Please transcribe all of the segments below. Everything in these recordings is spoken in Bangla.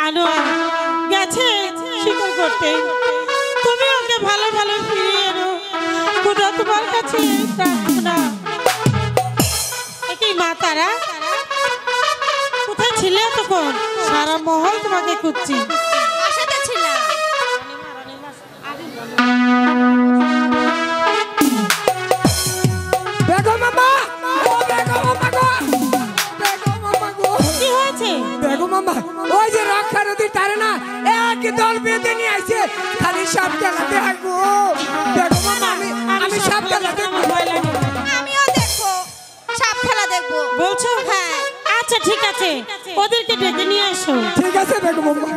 আনোয়ার গেছে শিকার করতে, তুমি ওকে ভালো ভালো ফিরিয়ে এনো, খোদা তোমার কাছে প্রার্থনা। একই মা তারা, কোথায় ছিলে তখন? সারা মহল তোমাকে খুঁজছি। বাসাতে ছিলাম। বেগম মামা, ও বেগম মামা গো, বেগম মামা গো। কি হয়েছে? বেগম মামা, ওই যে রক্ষা নদীর ধারে না এক দল বেঁধে নিয়ে আইছে, খালি সাপ খেলাতে হয় গো। বেগম মামা, আমি সাপ খেলাতে ভয় লাগে। আমিও দেখবো, সাপ খেলা দেখবো। বলছো? হ্যাঁ। আচ্ছা ঠিক আছে, ওদেরকে ডেকে নিয়ে আসো। ঠিক আছে বেগম মামা।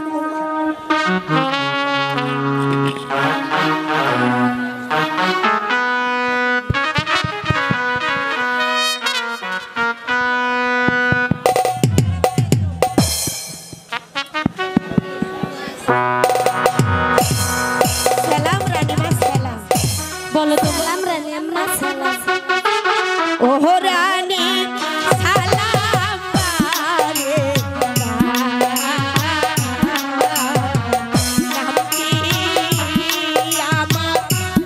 সালাম রানীমা, সালাম। বলো তো। সালাম রানীমা, সালাম। ওহো রানী সালাম বারে নামটি আমার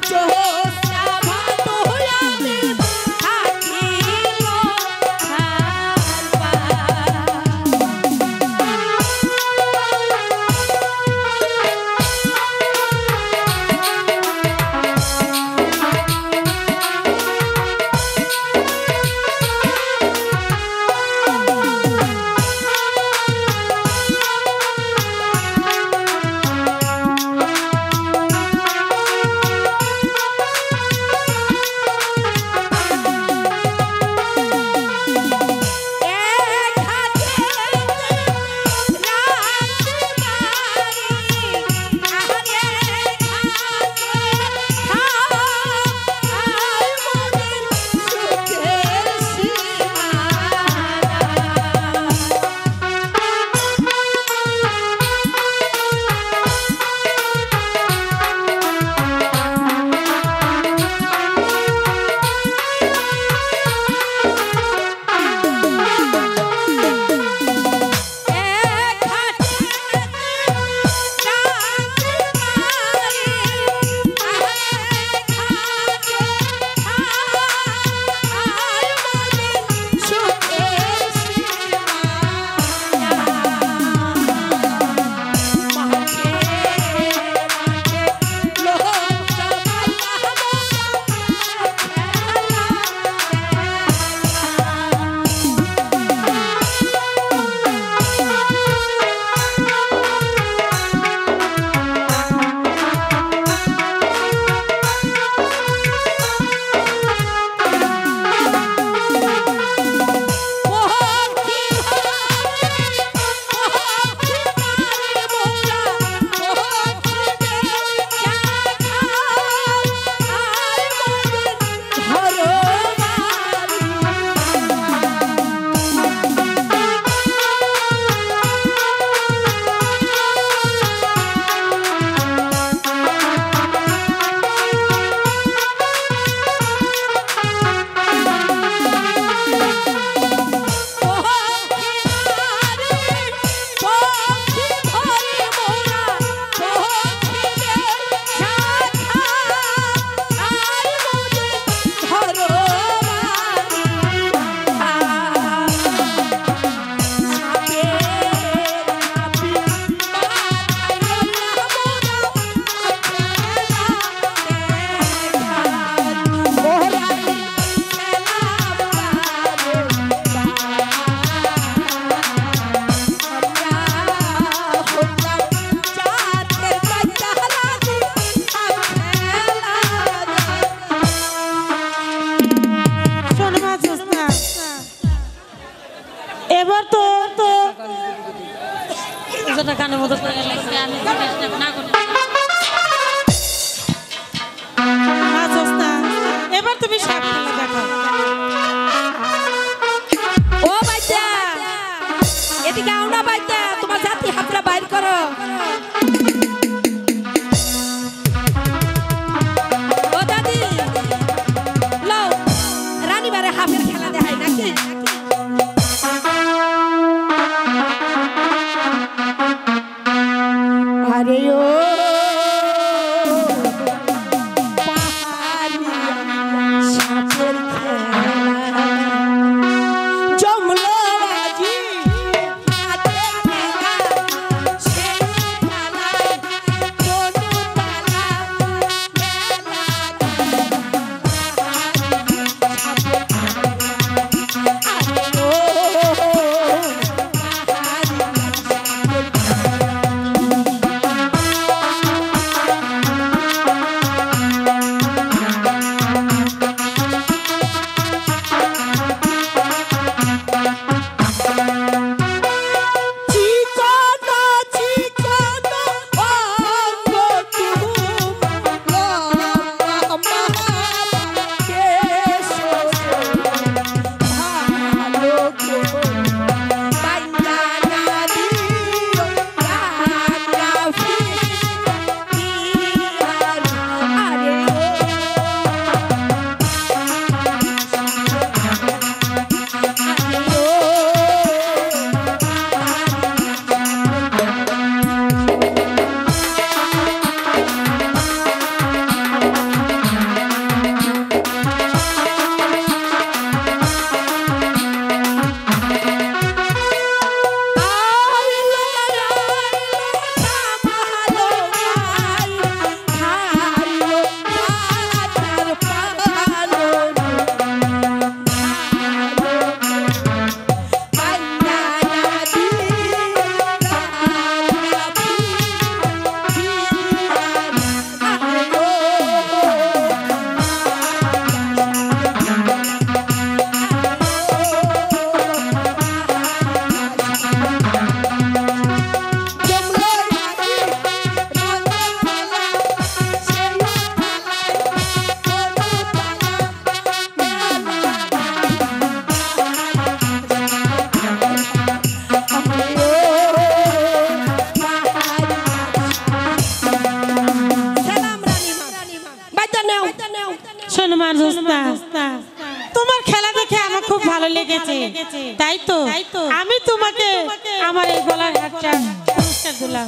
চোখটা ভালোলাগে থাকিল হারবা। এবার তো তো যেটা কানের মতো করে লাগছে আমি না করতে এবার তুমি সাপ খেলা দেখো। ও বাচ্চা এদিকে আও না বাচ্চা, তোমার জাতি হাতটা বাইর করো। ও দাদি লও রানীবারে হাফের খেলা দেখাই নাকি? লেগেছে তাই তো আমি তোমাকে আমার এই গলার হারটা পুরস্কার দিলাম।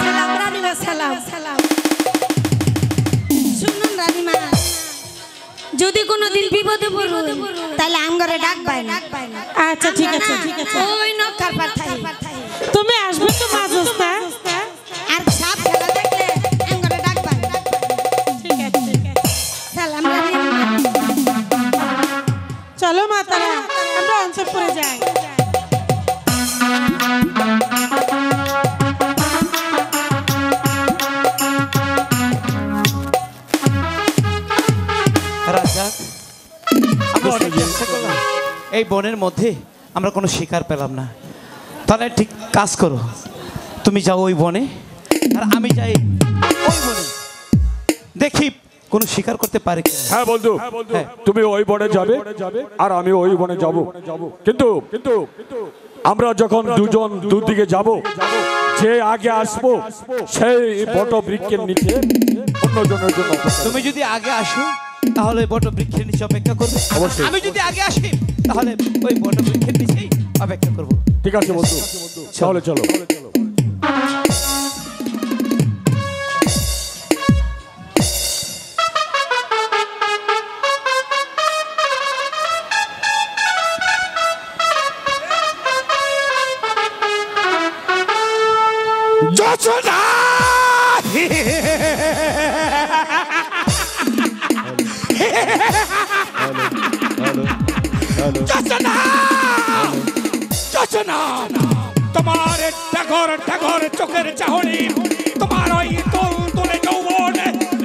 সালাম রানীমা, সালাম সালাম। শুনুন রানীমা, যদি কোনোদিন বিপদে পড়ো তাহলে আমগরে ডাকবাই না। আচ্ছা ঠিক আছে ঠিক আছে, ওই নকার পাঠাই তুমি আসবে তো মাজস্তা। আর সাপ খেলা দেখলে আমগরে ডাকবাই। ঠিক আছে ঠিক আছে, সালাম রানীমা। চলো মাতারা আমরা অঞ্চলপুরে যাই। রাজাক, আমরা অনেক চেষ্টা করলাম, এই বনের মধ্যে আমরা কোনো শিকার পেলাম না। তাহলে ঠিক কাজ করো, তুমি যাও ওই বনে আর আমি যাই ওই বনে, দেখি কোনো শিকার করতে পারে কিনা। হ্যাঁ বন্ধু, তুমি ওই বনে যাবে আর আমি ওই বনে যাব, কিন্তু আমরা যখন দুজন দুদিকে যাব, যে আগে আসবো সেই বট বৃক্ষের নিচে অন্যজনের জন্য তুমি যদি আগে আসো তাহলে বট বৃক্ষের নিচে অপেক্ষা করবে, অবশ্যই। আমি যদি আগে আসি তাহলে ওই বট বৃক্ষের নিচেই অপেক্ষা করব। ঠিক আছে বন্ধু, তাহলে চলো। তোমার ঠাকুর ঠাকুর চোখের চাহনি, তোমার ওই তোল তোলে যৌবন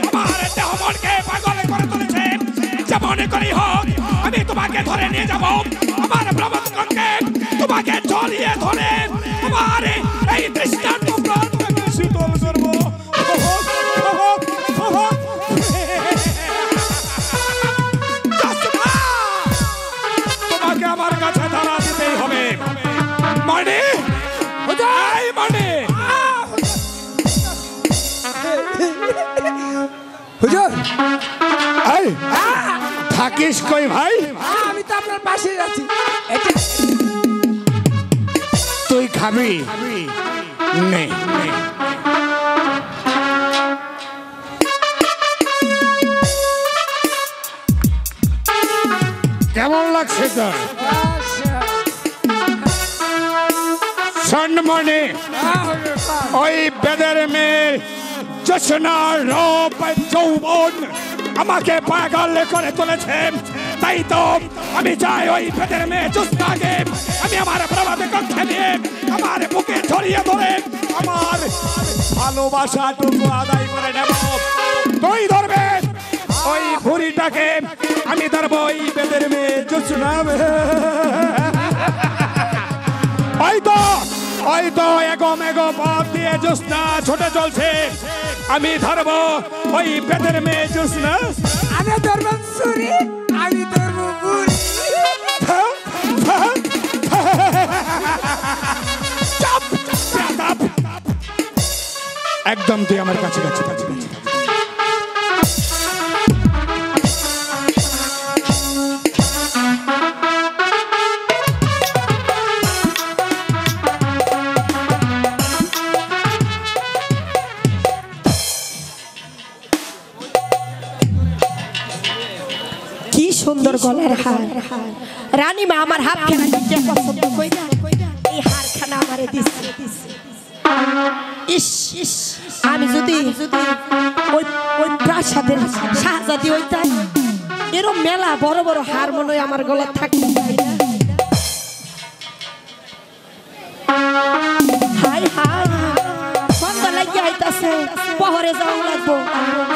আমার দেহ মনকে পাগল করে তুলেছে। যেমন করেই হোক আমি তোমাকে ধরে নিয়ে যাব, আমার ব্রহ্মগণকে তোমাকে জড়িয়ে ধরে আমার এই দৃষ্টান্ত শীতল করব। তোমাকে আমার কাছে ধরা দিতেই হবে। মানে মানে হুজুর, থাকিস কই ভাই? আমি তো আপনার পাশে আছি। তুই খাবি? নে কেমন লাগছে তোর? মনে ওই বেদের মেয়ে জোছনার রূপ যৌবন আমাকে পাগল করে তুলেছে। তাই তো আমি চাই ওই বেদের মেয়ে জোছনাকে আমি আমার প্রভাতে কক্ষে নিয়ে আমার বুকে ছড়িয়ে ধরে আমার ভালোবাসাটুকু আদায় করে নেব। তুই ধরবে ওই ভুঁড়িটাকে, আমি ধরবো ওই বেদের মেয়ে জোছনা। ওই তো এগম এগো পথ দিয়ে জোছনা ছোটে চলছে, আমি ধরবো ওই বেদের মেয়ে জোছনা। আমি ধরবো ছুরি, আমি ধরবো বুড়ি। একদম তুই আমার কাছে কাছে কাছে কাছে। সুন্দর গলার হার, রানীমা আমার হাত খানা দিতে পছন্দ কইরা এই হার খানা আমারে দিছে। ইস ইস, আমি যদি ওই ওই প্রাসাদের শাহজাদি হইতাম, এরকম মেলা বড় বড় হার মনে হয় আমার গলা থাকতো। হাই হাই, সন্ধ্যা লাগিয়ে আইতাছে, পহরে যাওয়া লাগবো।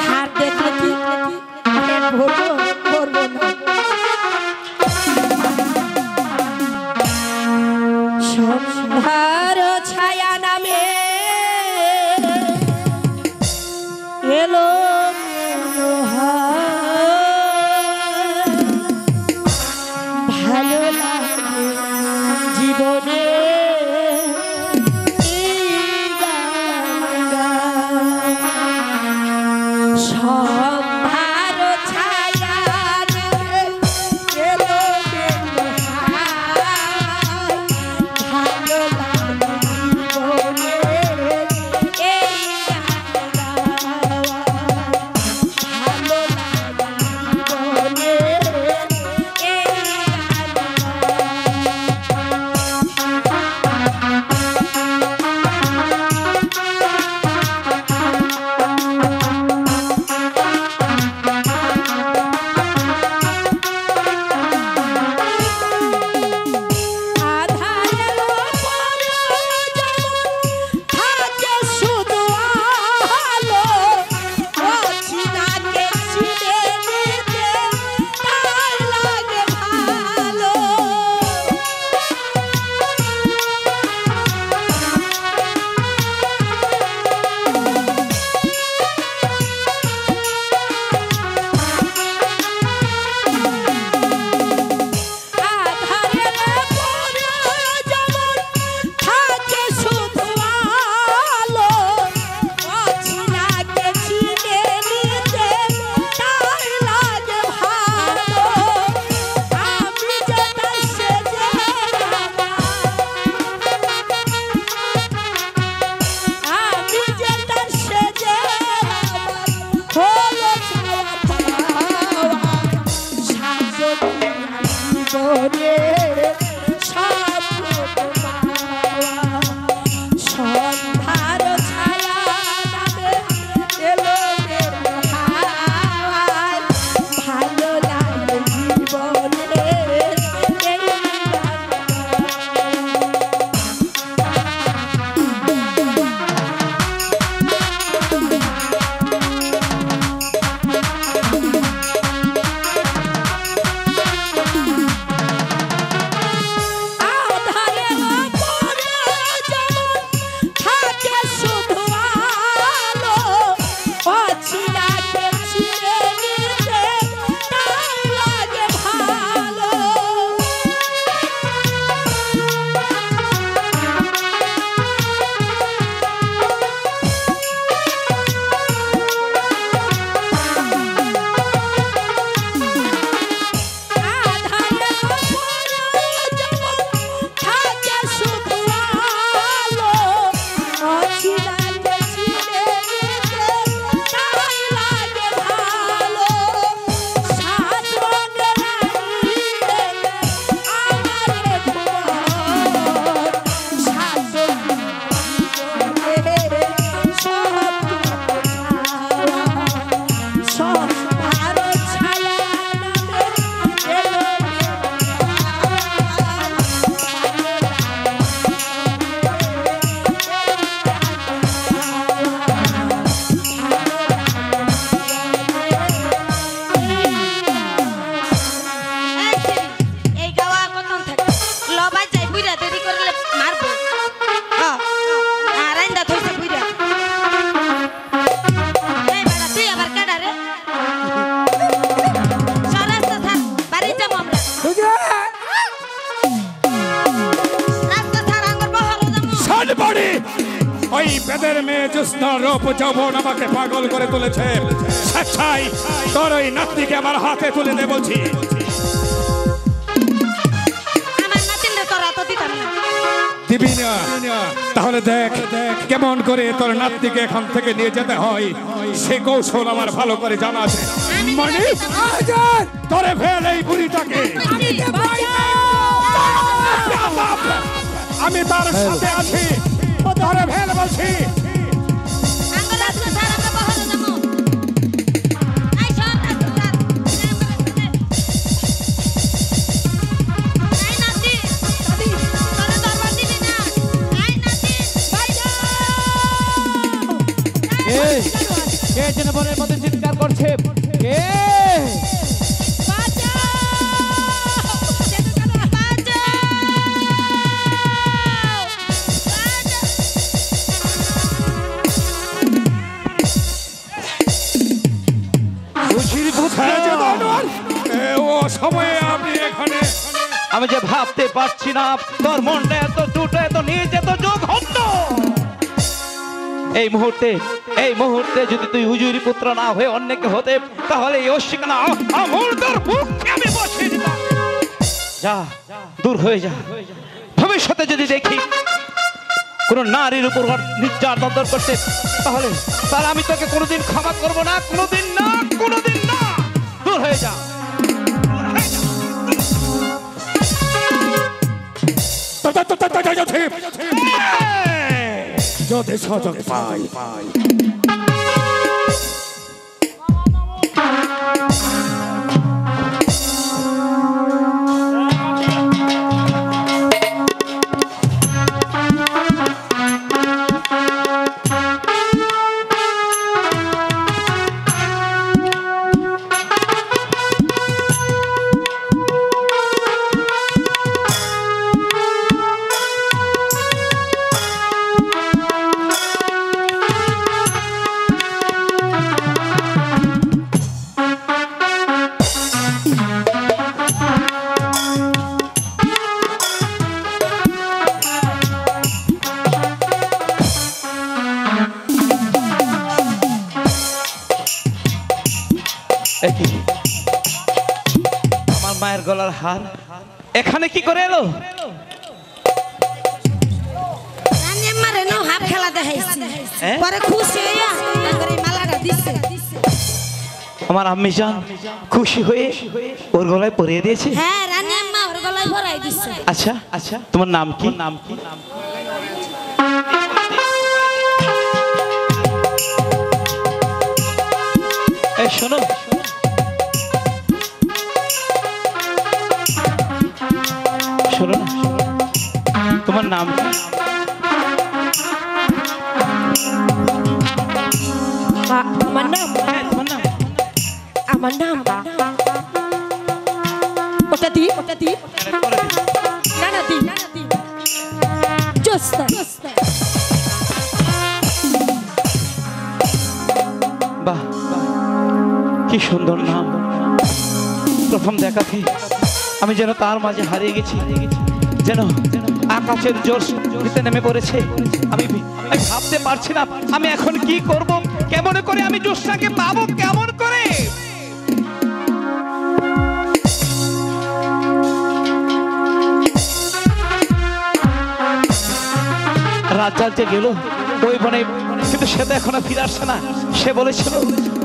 হার দেখলে কি ভরবো ভরবো না। সন্ধ্যার ছায়া নামে এলো ভালো লাগে জীবনে সন্ধ্যার ছায়া নামে এলো জীবনে সব সন্ধ্যার ছায়া নামে এলো হাওয়ায় ভালো লাগে জীবনে এই ওই বেদের মেয়ে জ্যোৎস্নার রূপ যৌবন আমাকে পাগল করে তুলেছে। স্বেচ্ছায় তোর ওই নাতনিকে আমার হাতে তুলে দে বলছি। দিবি না? তাহলে দেখ কেমন করে তোর নাতনিকে এখান থেকে নিয়ে যেতে হয়, সে কৌশল আমার ভালো করে জানা আছে। মানে তোরে ফেল এই বুড়িটাকে, আমি তার সাথে আছি, তোরে ফেল বলছি। কে যেন বনের মধ্যে চিৎকার করছে? কে? আমি যে ভাবতে পারছি না তোর মনটা এত টুটে, এত নিজ, এত জঘন্য। এই মুহূর্তে যদি তুই হুজুরি পুত্র না হয়ে অন্যকে হতে, তাহলে এই অস্বীকার আমর তোর বুকে আমি বসিয়ে দিতাম। যা, দূর হয়ে যা। ভবিষ্যতে যদি দেখি কোন নারীর উপর নির্যাতন করছে, তাহলে আমি তোকে কোনোদিন ক্ষমা করব না, কোনোদিন না, কোনোদিন না। দূর হয়ে যা। যদি সুযোগ পাই আমার মায়ের গলার হার এখানে কি করে এলো? হাফ খেলা দেখাইছি, পরে খুশি হইয়া এই মালাটা দিছে। আমার আম্মি জান খুশি হয়ে ওর গলায় পরিয়ে দিয়েছে। হ্যাঁ, রানী আম্মা ওর গলায় ভরাই দিছে। আচ্ছা আচ্ছা, তোমার নাম কি? নাম কি? এই শোনো, শোনো না, তোমার নাম কি? আমার নাম, হ্যাঁ, তোমার নাম। আমার নাম ওটা দি, ওটা দি, না না দি, জোস্তা। বাহ, কি সুন্দর নাম। প্রথম দেখাতে আমি যেন তার মাঝে হারিয়ে গেছি, যেন আকাশের জোর দিতে নেমে পড়েছে। আমি ভাবতে পারছি না আমি এখন কি করব, কেমন করে আমি জোশটাকে পাবো, কেমন করে। রাজ্জাক যে গেল ওই বনে, কিন্তু সে তো এখনো ফিরে আসছে না। সে বলেছিল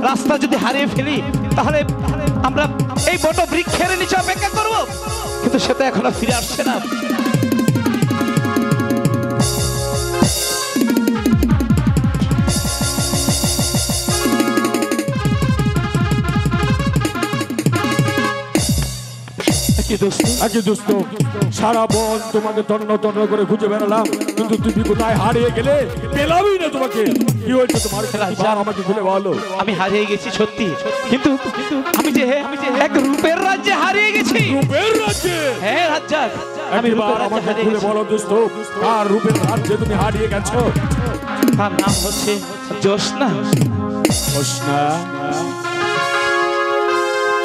রাস্তা যদি হারিয়ে ফেলি তাহলে আমরা এই বট বৃক্ষের নিচে অপেক্ষা করব, কিন্তু সে তো এখনো ফিরে আসছে না। একই দোস্ত, সারা বন তোমাকে তন্ন তন্ন করে খুঁজে বেড়ালাম, কিন্তু তুমি কোথায় হারিয়ে গেলে, পেলামই না তোমাকে। কি হয়েছে তোমার? আমাকে খুলে বলো। আমি হারিয়ে গেছি সত্যি, কিন্তু আমি যে এক রূপের রাজ্যে হারিয়ে গেছি। রূপের রাজ্যে? হ্যাঁ রাজ্জাক, আমি রূপের রাজ্যে আমাকে হারিয়ে খুলে গেছি। বলো দোস্ত, আর রূপের রাজ্যে তুমি হারিয়ে গেছো? তার নাম হচ্ছে জোশনা। জোশনা?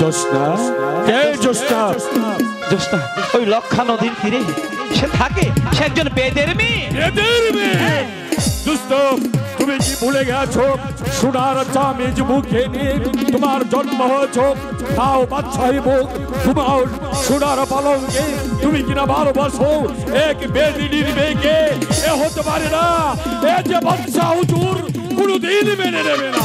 জোশনা? কে জোশনা? জোশনা ওই লক্ষা নদীর তীরে সে থাকে, সে একজন বেদের মেয়ে। বেদের মেয়ে? দোস্ত, তুমি কি ভুলে গেছো সোনার চামেজ মুখে নিয়ে তোমার জন্ম হয়েছো, তাও বাদশাহী মুখ তোমার সোনার পালঙ্কে তুমি কিনা ভালোবাসো এক বেদিনীর মেয়েকে? এ হতে পারে না, এ যে বাদশাহ হুজুর কোনোদিন মেনে নেবে না।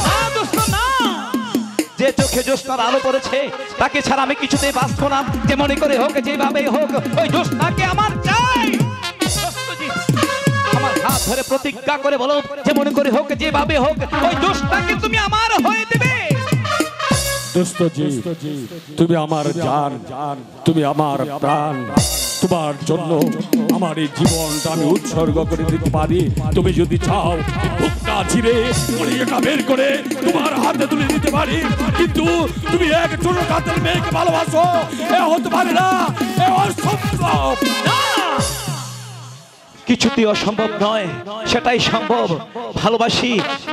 যে চোখে জ্যোৎস্নার আলো পড়েছে তাকে ছাড়া আমি কিছুতেই বাঁচবো না। যেমন করে হোক, যেভাবে হোক, ওই জ্যোৎস্নাকে আমার চাই। আমার হাত ধরে প্রতিজ্ঞা করে বলো, যেমন করে হোক, যেভাবে হোক, ওই জ্যোৎস্নাকে তুমি আমার হয়ে দেবে। দোস্ত জি, তুমি আমার জান, তুমি আমার প্রাণ। তোমার জন্য আমার এই জীবনটা আমি উৎসর্গ করে দিতে পারি। তুমি যদি চাও বুকটা ছিঁড়ে গলিটা বের করে তোমার হাতে তুলে দিতে পারি, কিন্তু তুমি এক ছোট কাতের মেয়েকে ভালোবাসো, এ হতে পারে না, এ অসম্ভব। কিছুতেই অসম্ভব নয়, সেটাই সম্ভব। ভালোবাসি,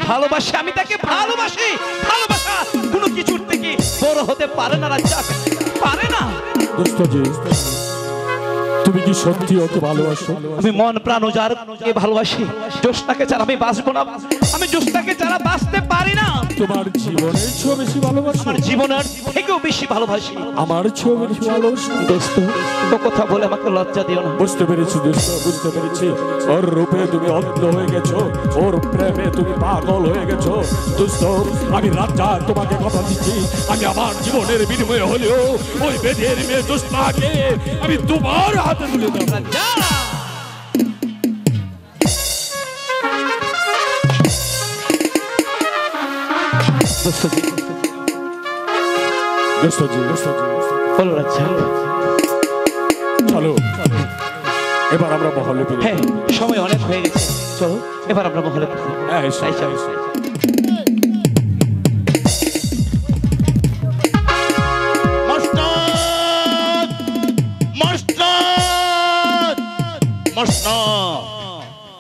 ভালোবাসি, আমি তাকে ভালোবাসি। ভালোবাসা কোনো কিছুর থেকে বড় হতে পারে না রাজ্জাক, পারে না। দোস্ত জি, তুমি কি সত্যি ওকে ভালোবাসো? আমি মন প্রাণ উজাড় ভালোবাসি। জোশনাকে ছাড়া আমি বাঁচবো না, আমি জোশনাকে ছাড়া বাঁচতে পারি না। তোমার জীবনের চেয়েও বেশি ভালোবাসো? আমার জীবনের থেকেও বেশি ভালোবাসি। আমার চেয়েও বেশি ভালোবাসো? দোস্ত, ও কথা বলে আমাকে লজ্জা দিও না। বুঝতে পেরেছি দোস্ত, বুঝতে পেরেছি। ওর রূপে তুমি অন্ধ হয়ে গেছো, ওর প্রেমে তুমি পাগল হয়ে গেছো। দোস্ত, আমি রাজ্জাক তোমাকে কথা দিচ্ছি, আমি আমার জীবনের বিনিময়ে হলেও ওই বেদের মেয়ে জোৎস্নাকে আমি তোমার হাতে তুলে দেব। বলো রাজ্জাক। চলো এবার আমরা মহলে ফিরি। হ্যাঁ, সময় অনেক হয়ে গেছে, চলো এবার আমরা মহলে ফিরি। হ্যাঁ, তাই চলো।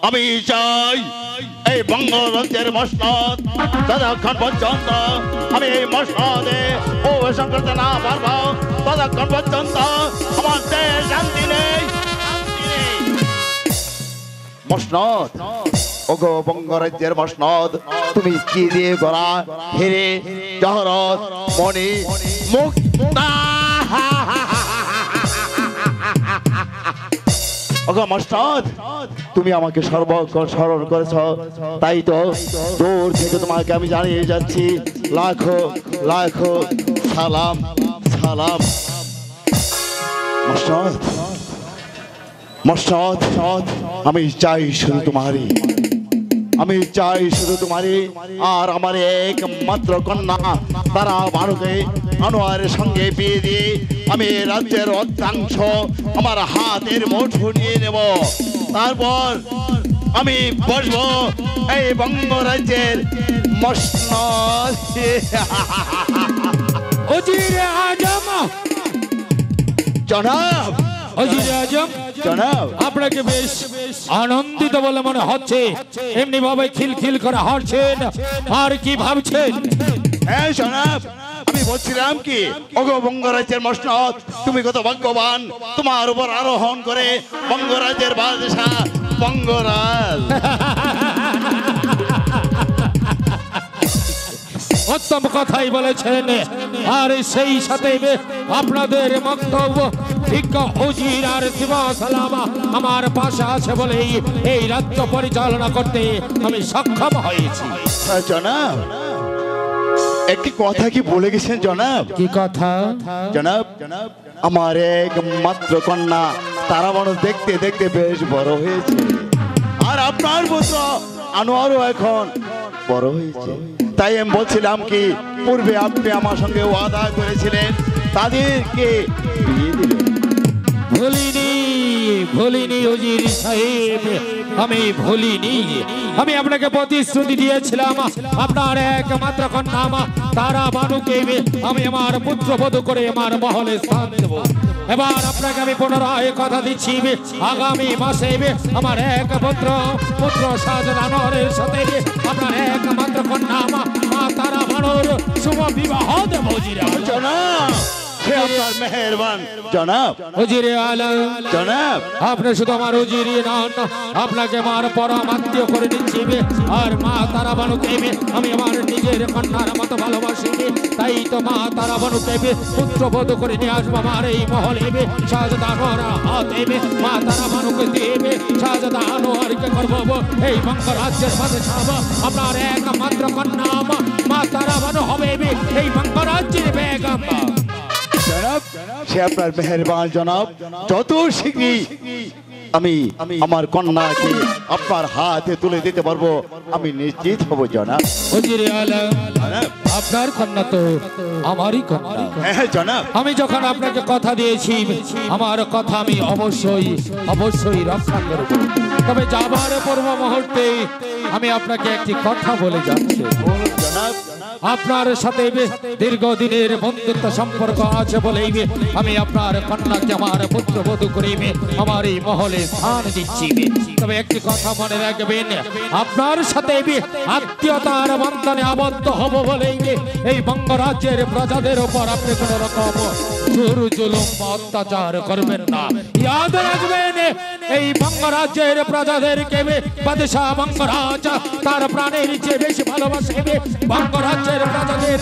আমি চাই এই বঙ্গরাজ্যের মসনদ ততক্ষণ পর্যন্ত আমি এই মসনদে প্রবেশন করতে না পারবো, ততক্ষণ পর্যন্ত আমার দেশ শান্তি নেই। মসনদ, ওগো বঙ্গরাজ্যের মসনদ, তুমি কি দিয়ে গড়া হিরে জহরত মণি মুক্তা। ওগো মসনদ, তুমি আমাকে সর্বক্ষণ স্মরণ করেছ, তাই তো দূর থেকে তোমাকে আমি জানিয়ে যাচ্ছি লাখো লাখো সালাম সালাম। মসনদ, মসনদ আমি চাই শুধু তোমারই, আমি চাই শুধু তোমারই। আর আমার একমাত্র কন্যা তারা বানুকে আনোয়ারের সঙ্গে বিয়ে দিয়ে আমি রাজ্যের অর্ধাংশ আমার হাতের মুঠো নিয়ে নেব। তারপর আমি বসবো এই বঙ্গরাজ্যের মসনদ। ওজিরে আজম, জনাব, ওজিরে আজম, জনাব, আপনাকে বেশ আনন্দিত বলে মনে হচ্ছে। এমনি ভাবে খিলখিল করে হাঁটছেন, আর কি ভাবছেন? হ্যাঁ জনাব, আমি বলছিলাম কি ওগো বঙ্গরাজ্যের মসনদ, তুমি কত ভাগ্যবান, তোমার উপর আরোহণ করে বঙ্গরাজ্যের বাদশাহ বঙ্গরাজ। উত্তম কথাই বলেছেন। আর সেই সাথে আপনাদের বক্তব্য বিজ্ঞ হুজির আর সিংহাসলামা আমার পাশে আছে বলেই এই রাজ্য পরিচালনা করতে আমি সক্ষম হয়েছি। জনাব, একটি কথা কি বলে গেছেন জনাব? কি কথা? জনাব, আমার একমাত্র কন্যা তারা মানুষ দেখতে দেখতে বেশ বড় হয়েছে, আর আপনার পুত্র আনোয়ারও এখন বড় হয়েছে। তাই আমি বলছিলাম কি পূর্বে আপনি আমার সঙ্গে ওয়াদা করেছিলেন তাদেরকে বিয়ে দিলেন। ভুলিনি, ভুলিনি হুজির সাহেব, আমি ভুলিনি। আমি আপনাকে প্রতিশ্রুতি দিয়েছিলাম আপনার একমাত্র কন্যা তারা বানুকে আমি আমার পুত্রবধূ করে আমার মহলে স্থান দেব। এবার আপনাকে আমি পুনরায় কথা দিচ্ছি, আগামী মাসে আমার এক পুত্র শাহজাহান আনোয়ারের সাথে আপনার একমাত্র কন্যা মা তারা বানুর শুভ বিবাহ দেব। জনাব, সে আপনার মেহেরবান জনাব। হুজিরে আলম, জনাব, আপনি শুধু আমার হুজিরি নন, আপনাকে আমার পরমাত্মীয় করে নিচ্ছি। আর মা তারা বানুকে আমি আমার নিজের কন্যার মতো ভালোবাসি। তাই তো মা তারা বানুকে পুত্রবধূ করে নিয়ে আসবো আমার এই মহলে। শাহজাদা আনোয়ার হাতে মা তারা বানুকে দেবে, শাহজাদা আনোয়ারকে করবো এই বঙ্গরাজ্যের বাদশাহ। আপনার একমাত্র কন্যা মা তারা বানু হবে এই বঙ্গরাজ্যের বেগম। জনাব, সে আপনার মেহেরবান জনাব। যত শীঘ্রই আমি আমার কন্যাকে আপনার হাতে তুলে দিতে পারবো আমি নিশ্চিত হব জনাব। হুজিরে আলম, আপনার কন্যা তো আমারই কন্যা। হ্যাঁ জনাব, আমি যখন আপনাকে কথা দিয়েছি আমার কথা আমি অবশ্যই রক্ষা করব। তবে যাবার পূর্ব মুহূর্তে আমি আপনাকে একটি কথা বলে যাচ্ছি। জনাব, আপনার সাথে দীর্ঘদিনের বন্ধুত্ব সম্পর্ক আছে বলেই আমি আপনার কন্যাকে আমার পুত্রবধূ করে আমার এই মহলে স্থান দিচ্ছি। তবে একটি কথা মনে রাখবেন, আপনার সাথে আত্মীয়তার বন্ধনে আবদ্ধ হব বলেই এই বঙ্গরাজ্যের প্রজাদের উপর আপনি কোন রকম জোর জুলুম অত্যাচার করবেন না। ইয়াদ রাখবেন, এই বঙ্গরাজ্যের প্রজাদেরকে বাদশাহ বঙ্গরাজ তার প্রাণের চেয়ে বেশি ভালোবাসে। বঙ্গরাজ্যের প্রজাদের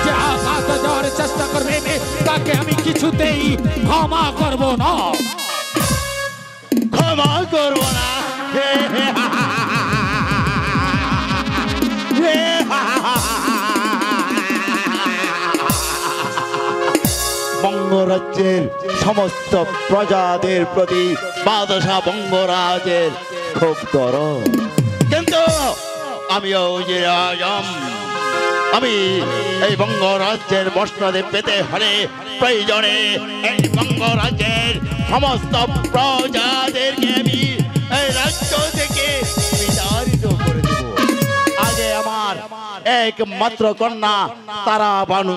যে আঘাত দেওয়ার চেষ্টা করবে তাকে আমি কিছুতেই ক্ষমা করব না, ক্ষমা করব না। বঙ্গরাজ্যের সমস্ত প্রজাদের প্রতি বাদশাহ বঙ্গরাজের খুব দরদ, কিন্তু আমিও যে আজম আমি এই বঙ্গরাজ্যের মসনদে পেতে হলে প্রয়োজনে এই বঙ্গরাজ্যের সমস্ত প্রজাদেরকে আমি এই রাজ্য থেকে বিতাড়িত করে দেব। আগে আমার একমাত্র কন্যা তারা বানু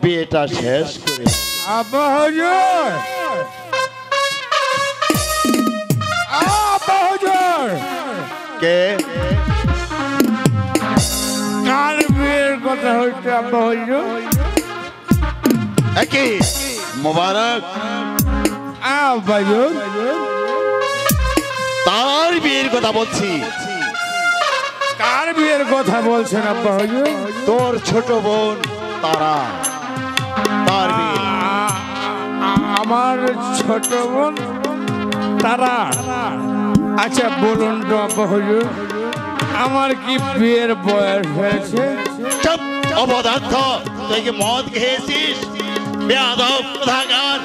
বিয়েটা শেষ করে। আব্বা হুজুর, আব্বা হুজুর, কে কার বিয়ের কথা হচ্ছে আব্বা হুজুর? একই মোবারক আব্বা হুজুর, তার বিয়ের কথা বলছি। কার বিয়ের কথা বলছেন আব্বা হুজুর? তোর ছোট বোন তারা, তার বিয়ে। আমার ছোট বোন তারা? আচ্ছা বলুন তো আব্বা হুজুর, আমার কি বিয়ের বয়স হয়েছে? চুপ অপদার্থ, তুই কি মদ খেয়েছিস? বেয়াদব কোথাকার।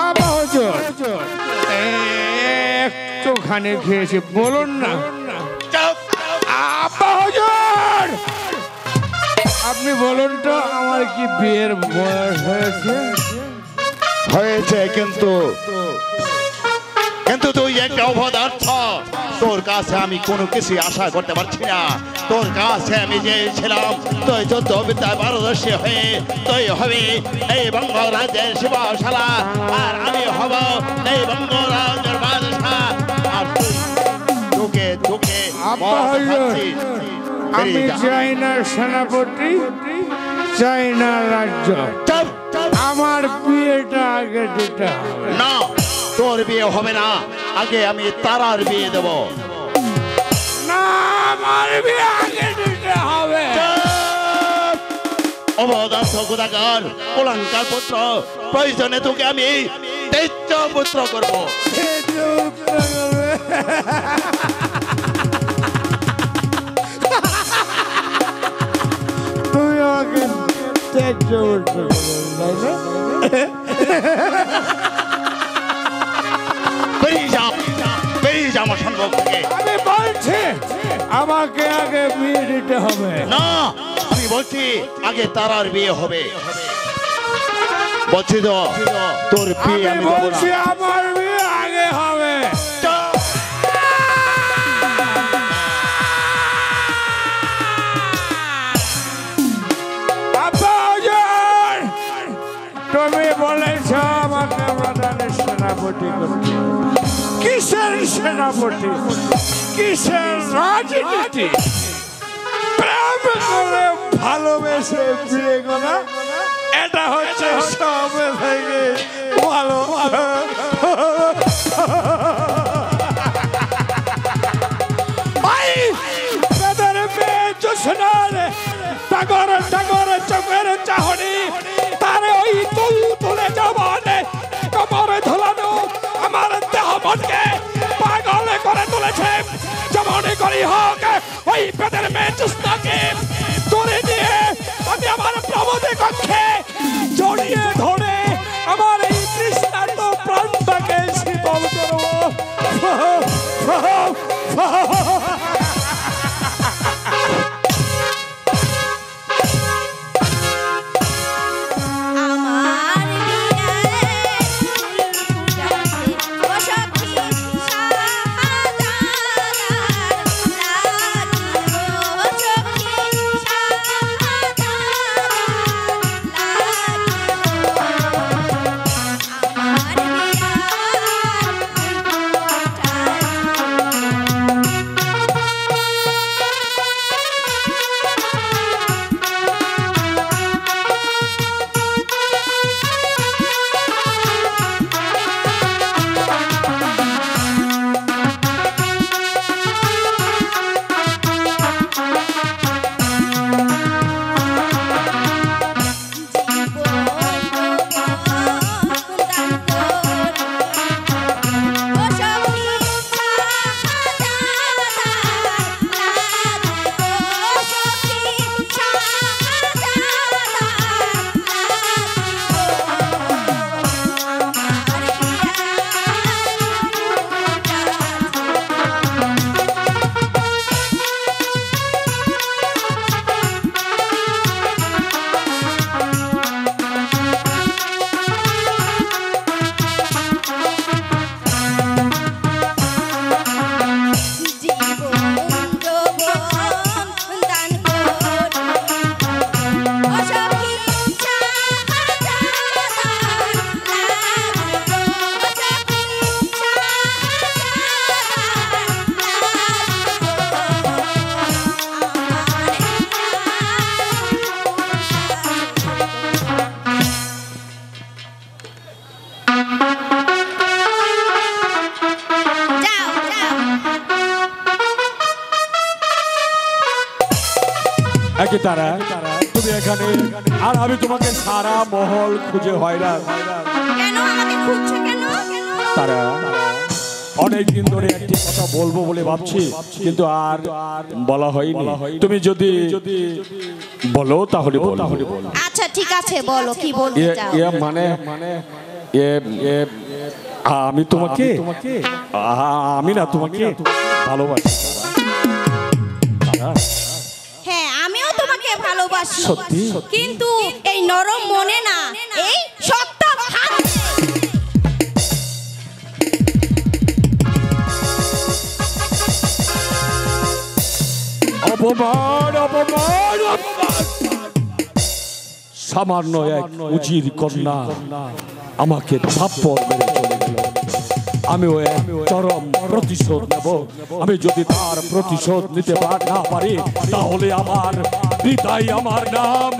আব্বা হুজুর, একটুখানি খেয়েছি, বলুন না। আব্বা হুজুর, আপনি বলুন তো আমার কি বিয়ের বয়স হয়েছে? হয়েছে, কিন্তু তুই একটা অপদার্থ। তোর কাছে আমি কোনো কিছু আশা করতে পারছি না। তোর কাছে আমি চেয়েছিলাম তুই যুদ্ধ বিদ্যায় পারদর্শী হয়ে তুই হবি এই বঙ্গরাজ্যের শিবশালা, আর আমি হব এই বঙ্গরাজ্যের বাদশাহ। আর তুই তোকে তোকে আব্বা হুজুর, আমি চাই না সেনাপতি, চাই না রাজ্য, আমার বিয়েটা আগে দিতে হবে। না, তোর বিয়ে হবে না, আগে আমি তারার বিয়ে দেব। না, আমার বিয়ে আগে দিতে হবে। অবদার্থ কোথাকার, কলঙ্কার পুত্র, প্রয়োজনে তোকে আমি দৈত্য পুত্র করব। তুই আমাকে ত্যায্য পুত্র করবে, তাই না? বেরিয়ে যা আমার সম্ভব থেকে। আমি বলছি আমাকে আগে বিয়ে দিতে হবে। না, আমি বলছি আগে তারার বিয়ে হবে। বলছি তো তোর বিয়ে আমি দেব না। বলছি আমার বিয়ে আগে হবে। আব্বা হুজুর, তুমি বলেছ আমাকে প্রধানের সেনাপতি করতে। কিসের সেনাপতি, কিসের রাজনীতি? প্রেম করে ভালোবেসে বিয়ে করা, এটা হচ্ছে সব থেকে ভালো। টাগর টাগর চোখের চাহনি, তারে ওই তুল তুলে জবানে কমরে ধুলানো আমার দেহ মনকে পাগল করে তুলেছে। যেমনই করি হোক ওই পেটের মেয়ে জুস্তাকে ধরে নিয়ে আমি আমার প্রমোদে কক্ষে জড়িয়ে ধরে আমার এই তৃষ্ণার্ত প্রাণটাকে শীতল করবো। একই তারা তুমি এখানে, আর আমি তোমাকে সারা মহল খুঁজে হয়রান। কেন আমাকে খুঁজছো কেন? তারা অনেকদিন ধরে একটি কথা বলবো বলে ভাবছি, কিন্তু আর বলা হয়নি। তুমি যদি বলো তাহলে বলো। আচ্ছা ঠিক আছে, বলো কি বলতে চাও। মানে আমি তোমাকে আমি না তোমাকে ভালোবাসি। হ্যাঁ আমিও তোমাকে ভালোবাসি সত্যি? কিন্তু এই নরম মনে না, এই শক্ত হাতে। অপমান অপমান অপমান! সামান্য এক উজির কন্যা আমাকে থাপ্পড় মেরে চলে গেল। আমিও এক চরম প্রতিশোধ নেব। আমি যদি তার প্রতিশোধ নিতে না পারি তাহলে আমার বিদায়, আমার নাম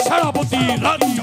সেনাপতি রাজ্য